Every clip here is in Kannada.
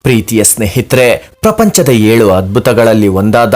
ಪ್ರೀತಿಯ ಸ್ನೇಹಿತರೆ, ಪ್ರಪಂಚದ 7 ಅದ್ಭುತಗಳಲ್ಲಿ ಒಂದಾದ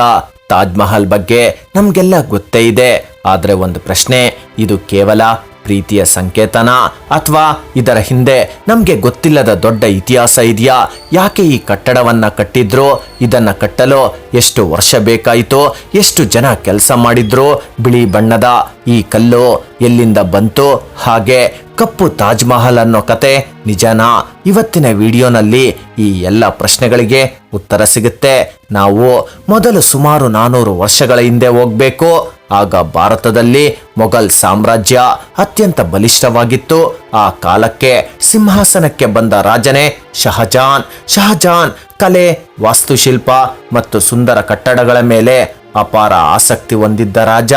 ತಾಜ್ ಮಹಲ್ ಬಗ್ಗೆ ನಮಗೆಲ್ಲ ಗೊತ್ತೇ ಇದೆ. ಆದರೆ ಒಂದು ಪ್ರಶ್ನೆ, ಇದು ಕೇವಲ ಪ್ರೀತಿಯ ಸಂಕೇತನ ಅಥವಾ ಇದರ ಹಿಂದೆ ನಮಗೆ ಗೊತ್ತಿಲ್ಲದ ದೊಡ್ಡ ಇತಿಹಾಸ ಇದೆಯಾ? ಯಾಕೆ ಈ ಕಟ್ಟಡವನ್ನ ಕಟ್ಟಿದ್ರು? ಇದನ್ನ ಕಟ್ಟಲು ಎಷ್ಟು ವರ್ಷ ಬೇಕಾಯಿತು? ಎಷ್ಟು ಜನ ಕೆಲಸ ಮಾಡಿದ್ರು? ಬಿಳಿ ಬಣ್ಣದ ಈ ಕಲ್ಲು ಎಲ್ಲಿಂದ ಬಂತು? ಹಾಗೆ ಕಪ್ಪು ತಾಜ್ ಮಹಲ್ ಅನ್ನೋ ಕತೆ ನಿಜನಾ? ಇವತ್ತಿನ ವಿಡಿಯೋನಲ್ಲಿ ಈ ಎಲ್ಲ ಪ್ರಶ್ನೆಗಳಿಗೆ ಉತ್ತರ ಸಿಗುತ್ತೆ. ನಾವು ಮೊದಲು ಸುಮಾರು 400 ವರ್ಷಗಳ ಹಿಂದೆ ಹೋಗ್ಬೇಕು. ಆಗ ಭಾರತದಲ್ಲಿ ಮೊಘಲ್ ಸಾಮ್ರಾಜ್ಯ ಅತ್ಯಂತ ಬಲಿಷ್ಠವಾಗಿತ್ತು. ಆ ಕಾಲಕ್ಕೆ ಸಿಂಹಾಸನಕ್ಕೆ ಬಂದ ರಾಜನೇ ಶಹಜಾನ್. ಶಹಜಾನ್ ಕಲೆ, ವಾಸ್ತುಶಿಲ್ಪ ಮತ್ತು ಸುಂದರ ಕಟ್ಟಡಗಳ ಮೇಲೆ ಅಪಾರ ಆಸಕ್ತಿ ಹೊಂದಿದ್ದ ರಾಜ.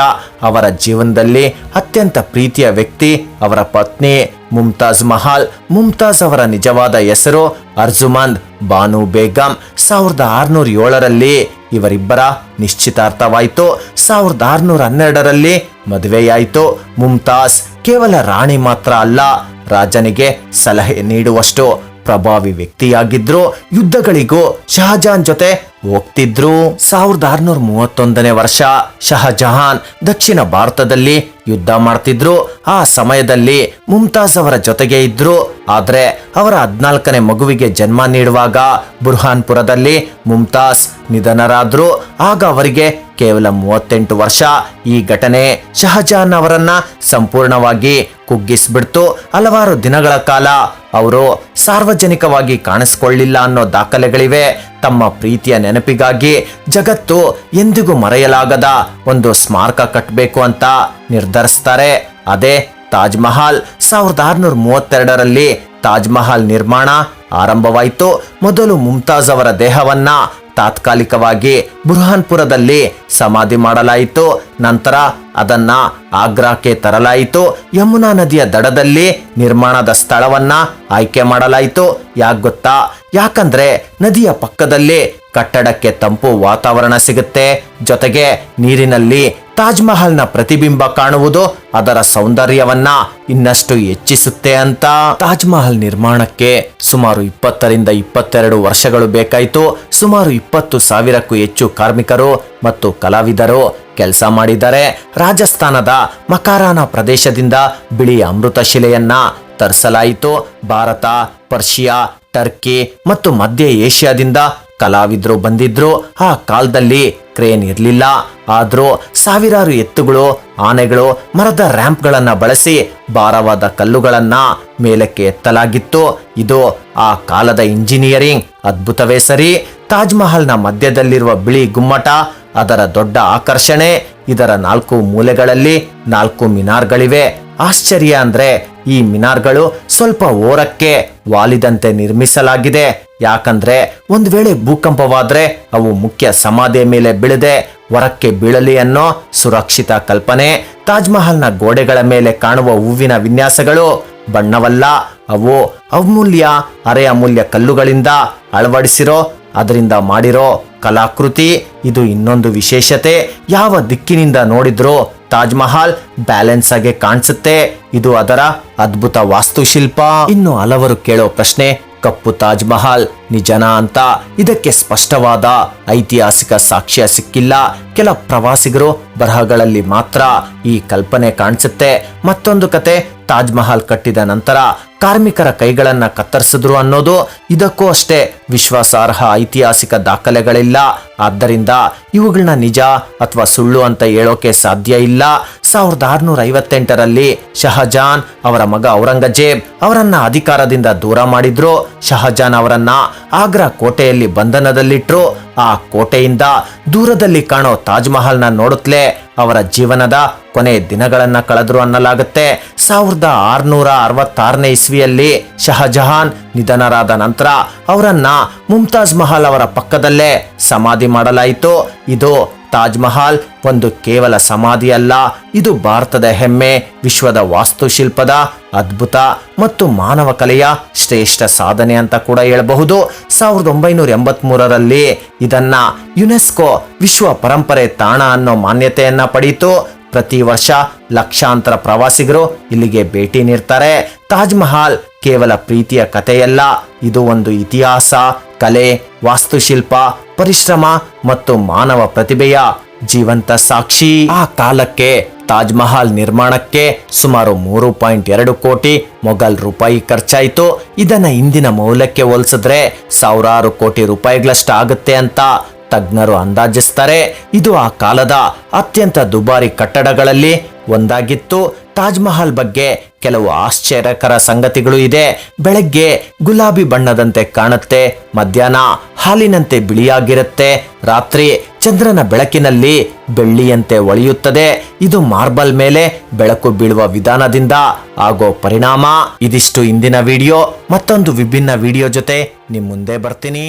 ಅವರ ಜೀವನದಲ್ಲಿ ಅತ್ಯಂತ ಪ್ರೀತಿಯ ವ್ಯಕ್ತಿ ಅವರ ಪತ್ನಿ ಮುಮ್ತಾಜ್ ಮಹಲ್. ಮುಮ್ತಾಜ್ ಅವರ ನಿಜವಾದ ಹೆಸರು ಅರ್ಜುಮಂದ್ ಬಾನು ಬೇಗಂ. 1607ರಲ್ಲಿ ಇವರಿಬ್ಬರ ನಿಶ್ಚಿತಾರ್ಥವಾಯಿತು. 1612ರಲ್ಲಿ ಮದುವೆಯಾಯಿತು. ಮುಮ್ತಾಜ್ ಕೇವಲ ರಾಣಿ ಮಾತ್ರ ಅಲ್ಲ, ರಾಜನಿಗೆ ಸಲಹೆ ನೀಡುವಷ್ಟು ಪ್ರಭಾವಿ ವ್ಯಕ್ತಿಯಾಗಿದ್ರು. ಯುದ್ಧಗಳಿಗೂ ಶಹಜಾನ್ ಜೊತೆ ಹೋಗ್ತಿದ್ರು. 1631ನೇ ವರ್ಷ ಶಹಜಹಾನ್ ದಕ್ಷಿಣ ಭಾರತದಲ್ಲಿ ಯುದ್ಧ ಮಾಡ್ತಿದ್ರು. ಆ ಸಮಯದಲ್ಲಿ ಮುಮ್ತಾಜ್ ಅವರ ಜೊತೆಗೆ ಇದ್ರು. ಆದ್ರೆ ಅವರ 14ನೇ ಮಗುವಿಗೆ ಜನ್ಮ ನೀಡುವಾಗ ಬುರ್ಹಾನ್ಪುರದಲ್ಲಿ ಮುಮ್ತಾಜ್ ನಿಧನರಾದ್ರು. ಆಗ ಅವರಿಗೆ ಕೇವಲ 38 ವರ್ಷ. ಈ ಘಟನೆ ಶಹಜಹಾನ್ ಅವರನ್ನ ಸಂಪೂರ್ಣವಾಗಿ ಕುಗ್ಗಿಸ್ಬಿಡ್ತು. ಹಲವಾರು ದಿನಗಳ ಕಾಲ ಅವರು ಸಾರ್ವಜನಿಕವಾಗಿ ಕಾಣಿಸಿಕೊಳ್ಳಿಲ್ಲ ಅನ್ನೋ ದಾಖಲೆಗಳಿವೆ. ತಮ್ಮ ಪ್ರೀತಿಯ ನೆನಪಿಗಾಗಿ ಜಗತ್ತು ಎಂದಿಗೂ ಮರೆಯಲಾಗದ ಒಂದು ಸ್ಮಾರಕ ಕಟ್ಟಬೇಕು ಅಂತ ನಿರ್ಧರಿಸ್ತಾರೆ. ಅದೇ ತಾಜ್ ಮಹಲ್. 1632ರಲ್ಲಿ ತಾಜ್ ಮಹಲ್ ನಿರ್ಮಾಣ ಆರಂಭವಾಯಿತು. ಮೊದಲು ಮುಮ್ತಾಜ್ ಅವರ ದೇಹವನ್ನ ತಾತ್ಕಾಲಿಕವಾಗಿ ಬುರ್ಹಾನ್ಪುರದಲ್ಲಿ ಸಮಾಧಿ ಮಾಡಲಾಯಿತು. ನಂತರ ಅದನ್ನ ಆಗ್ರಾಕ್ಕೆ ತರಲಾಯಿತು. ಯಮುನಾ ನದಿಯ ದಡದಲ್ಲಿ ನಿರ್ಮಾಣದ ಸ್ಥಳವನ್ನ ಆಯ್ಕೆ ಮಾಡಲಾಯಿತು. ಯಾಕೆ ಗೊತ್ತಾ? ಯಾಕಂದ್ರೆ ನದಿಯ ಪಕ್ಕದಲ್ಲಿ ಕಟ್ಟಡಕ್ಕೆ ತಂಪು ವಾತಾವರಣ ಸಿಗುತ್ತೆ. ಜೊತೆಗೆ ನೀರಿನಲ್ಲಿ ತಾಜ್ ಮಹಲ್ನ ಪ್ರತಿಬಿಂಬ ಕಾಣುವುದು ಅದರ ಸೌಂದರ್ಯವನ್ನ ಇನ್ನಷ್ಟು ಹೆಚ್ಚಿಸುತ್ತೆ ಅಂತ. ತಾಜ್ ಮಹಲ್ ನಿರ್ಮಾಣಕ್ಕೆ ಸುಮಾರು 20ರಿಂದ 22 ವರ್ಷಗಳು ಬೇಕಾಯಿತು. ಸುಮಾರು 20,000ಕ್ಕೂ ಹೆಚ್ಚು ಕಾರ್ಮಿಕರು ಮತ್ತು ಕಲಾವಿದರು ಕೆಲಸ ಮಾಡಿದ್ದಾರೆ. ರಾಜಸ್ಥಾನದ ಮಕಾರಾನ ಪ್ರದೇಶದಿಂದ ಬಿಳಿ ಅಮೃತ ಶಿಲೆಯನ್ನ ತರಿಸಲಾಯಿತು. ಭಾರತ, ಪರ್ಷಿಯಾ, ಟರ್ಕಿ ಮತ್ತು ಮಧ್ಯ ಏಷ್ಯಾದಿಂದ ಕಲಾವಿದರು ಬಂದಿದ್ರು. ಆ ಕಾಲದಲ್ಲಿ ಕ್ರೇನ್ ಇರಲಿಲ್ಲ. ಆದ್ರೂ ಸಾವಿರಾರು ಎತ್ತುಗಳು, ಆನೆಗಳು, ಮರದ ರ್ಯಾಂಪ್ಗಳನ್ನ ಬಳಸಿ ಭಾರವಾದ ಕಲ್ಲುಗಳನ್ನ ಮೇಲಕ್ಕೆ ಎತ್ತಲಾಗಿತ್ತು. ಇದು ಆ ಕಾಲದ ಇಂಜಿನಿಯರಿಂಗ್ ಅದ್ಭುತವೇ ಸರಿ. ತಾಜ್ ಮಹಲ್ನ ಮಧ್ಯದಲ್ಲಿರುವ ಬಿಳಿ ಗುಮ್ಮಟ ಅದರ ದೊಡ್ಡ ಆಕರ್ಷಣೆ. ಇದರ 4 ಮೂಲೆಗಳಲ್ಲಿ 4 ಮಿನಾರ್ಗಳಿವೆ. ಆಶ್ಚರ್ಯ ಅಂದ್ರೆ ಈ ಮಿನಾರ್ಗಳು ಸ್ವಲ್ಪ ಓರಕ್ಕೆ ವಾಲಿದಂತೆ ನಿರ್ಮಿಸಲಾಗಿದೆ. ಯಾಕಂದ್ರೆ ಒಂದು ವೇಳೆ ಭೂಕಂಪವಾದ್ರೆ ಅವು ಮುಖ್ಯ ಸಮಾಧಿಯ ಮೇಲೆ ಬೀಳದೆ ಹೊರಕ್ಕೆ ಬೀಳಲಿ ಅನ್ನೋ ಸುರಕ್ಷಿತ ಕಲ್ಪನೆ. ತಾಜ್ ಮಹಲ್ನ ಗೋಡೆಗಳ ಮೇಲೆ ಕಾಣುವ ಹೂವಿನ ವಿನ್ಯಾಸಗಳು ಬಣ್ಣವಲ್ಲ, ಅವು ಅಮೂಲ್ಯ, ಅರೆ ಅಮೂಲ್ಯ ಕಲ್ಲುಗಳಿಂದ ಅಳವಡಿಸಿರೋ ಅದರಿಂದ ಮಾಡಿರೋ ಕಲಾಕೃತಿ. ಇದು ಇನ್ನೊಂದು ವಿಶೇಷತೆ. ಯಾವ ದಿಕ್ಕಿನಿಂದ ನೋಡಿದ್ರೂ ತಾಜ್ ಮಹಲ್ ಬ್ಯಾಲೆನ್ಸ್ ಆಗಿ ಕಾಣಿಸುತ್ತೆ. ಇದು ಅದರ ಅದ್ಭುತ ವಾಸ್ತುಶಿಲ್ಪ. ಇನ್ನು ಹಲವರು ಕೇಳೋ ಪ್ರಶ್ನೆ, ಕಪ್ಪು ತಾಜ್ ಮಹಲ್ ನಿಜನಾ ಅಂತ? ಇದಕ್ಕೆ ಸ್ಪಷ್ಟವಾದ ಐತಿಹಾಸಿಕ ಸಾಕ್ಷ್ಯ ಸಿಕ್ಕಿಲ್ಲ. ಕೆಲ ಪ್ರವಾಸಿಗರು ಬರಹಗಳಲ್ಲಿ ಮಾತ್ರ ಈ ಕಲ್ಪನೆ ಕಾಣಿಸುತ್ತೆ. ಮತ್ತೊಂದು ಕತೆ, ತಾಜ್ ಮಹಲ್ ಕಟ್ಟಿದ ನಂತರ ಕಾರ್ಮಿಕರ ಕೈಗಳನ್ನ ಕತ್ತರಿಸಿದ್ರು ಅನ್ನೋದು. ಇದಕ್ಕೂ ಅಷ್ಟೇ ವಿಶ್ವಾಸಾರ್ಹ ಐತಿಹಾಸಿಕ ದಾಖಲೆಗಳಿಲ್ಲ. ಆದ್ದರಿಂದ ಇವುಗಳನ್ನ ನಿಜ ಅಥವಾ ಸುಳ್ಳು ಅಂತ ಹೇಳೋಕೆ ಸಾಧ್ಯ ಇಲ್ಲ. 1658ರಲ್ಲಿ ಶಹಜಾನ್ ಅವರ ಮಗ ಔರಂಗಜೇಬ್ ಅವರನ್ನ ಅಧಿಕಾರದಿಂದ ದೂರ ಮಾಡಿದ್ರು. ಶಹಜಾನ್ ಅವರನ್ನ ಆಗ್ರಾ ಕೋಟೆಯಲ್ಲಿ ಬಂಧನದಲ್ಲಿಟ್ರು. ಆ ಕೋಟೆಯಿಂದ ದೂರದಲ್ಲಿ ಕಾಣೋ ತಾಜ್ ಮಹಲ್ನ ನೋಡುತ್ತಲೇ ಅವರ ಜೀವನದ ಕೊನೆ ದಿನಗಳನ್ನ ಕಳೆದ್ರು ಅನ್ನಲಾಗುತ್ತೆ. 1666ನೇ ಇಸ್ವಿಯಲ್ಲಿ ಶಹಜಹಾನ್ ನಿಧನರಾದ ನಂತರ ಅವರನ್ನ ಮುಮ್ತಾಜ್ ಮಹಲ್ ಅವರ ಪಕ್ಕದಲ್ಲೇ ಸಮಾಧಿ ಮಾಡಲಾಯಿತು. ಇದು ತಾಜ್ ಮಹಲ್ ಒಂದು ಕೇವಲ ಸಮಾಧಿ ಅಲ್ಲ, ಇದು ಭಾರತದ ಹೆಮ್ಮೆ, ವಿಶ್ವದ ವಾಸ್ತುಶಿಲ್ಪದ ಅದ್ಭುತ ಮತ್ತು ಮಾನವ ಕಲೆಯ ಶ್ರೇಷ್ಠ ಸಾಧನೆ ಅಂತ ಕೂಡ ಹೇಳಬಹುದು. 1983ರಲ್ಲಿ ಇದನ್ನ ಯುನೆಸ್ಕೋ ವಿಶ್ವ ಪರಂಪರೆ ತಾಣ ಅನ್ನೋ ಮಾನ್ಯತೆಯನ್ನ ಪಡೆಯಿತು. ಪ್ರತಿ ವರ್ಷ ಲಕ್ಷಾಂತರ ಪ್ರವಾಸಿಗರು ಇಲ್ಲಿಗೆ ಭೇಟಿ ನೀಡ್ತಾರೆ. ತಾಜ್ ಮಹಲ್ ಕೇವಲ ಪ್ರೀತಿಯ ಕಥೆಯಲ್ಲ, ಇದು ಒಂದು ಇತಿಹಾಸ, ಕಲೆ, ವಾಸ್ತುಶಿಲ್ಪ, ಪರಿಶ್ರಮ ಮತ್ತು ಮಾನವ ಪ್ರತಿಭೆಯ ಜೀವಂತ ಸಾಕ್ಷಿ. ಆ ಕಾಲಕ್ಕೆ ತಾಜ್ ಮಹಲ್ ನಿರ್ಮಾಣಕ್ಕೆ ಸುಮಾರು 3.2 ಕೋಟಿ ಮೊಘಲ್ ರೂಪಾಯಿ ಖರ್ಚಾಯಿತು. ಇದನ್ನ ಇಂದಿನ ಮೌಲ್ಯಕ್ಕೆ ಹೋಲಿಸಿದ್ರೆ ಸಾವಿರಾರು ಕೋಟಿ ರೂಪಾಯಿಗಳಷ್ಟು ಆಗುತ್ತೆ ಅಂತ ತಜ್ಞರು ಅಂದಾಜಿಸ್ತಾರೆ. ಇದು ಆ ಕಾಲದ ಅತ್ಯಂತ ದುಬಾರಿ ಕಟ್ಟಡಗಳಲ್ಲಿ ಒಂದಾಗಿತ್ತು. ತಾಜ್ ಮಹಲ್ ಬಗ್ಗೆ ಕೆಲವು ಆಶ್ಚರ್ಯಕರ ಸಂಗತಿಗಳು ಇದೆ. ಬೆಳಗ್ಗೆ ಗುಲಾಬಿ ಬಣ್ಣದಂತೆ ಕಾಣುತ್ತೆ, ಮಧ್ಯಾಹ್ನ ಹಾಲಿನಂತೆ ಬಿಳಿಯಾಗಿರುತ್ತೆ, ರಾತ್ರಿ ಚಂದ್ರನ ಬೆಳಕಿನಲ್ಲಿ ಬೆಳ್ಳಿಯಂತೆ ಹೊಳೆಯುತ್ತದೆ. ಇದು ಮಾರ್ಬಲ್ ಮೇಲೆ ಬೆಳಕು ಬೀಳುವ ವಿಧಾನದಿಂದ ಆಗೋ ಪರಿಣಾಮ. ಇದಿಷ್ಟು ಇಂದಿನ ವಿಡಿಯೋ. ಮತ್ತೊಂದು ವಿಭಿನ್ನ ವಿಡಿಯೋ ಜೊತೆ ನಿಮ್ ಮುಂದೆ ಬರ್ತೀನಿ.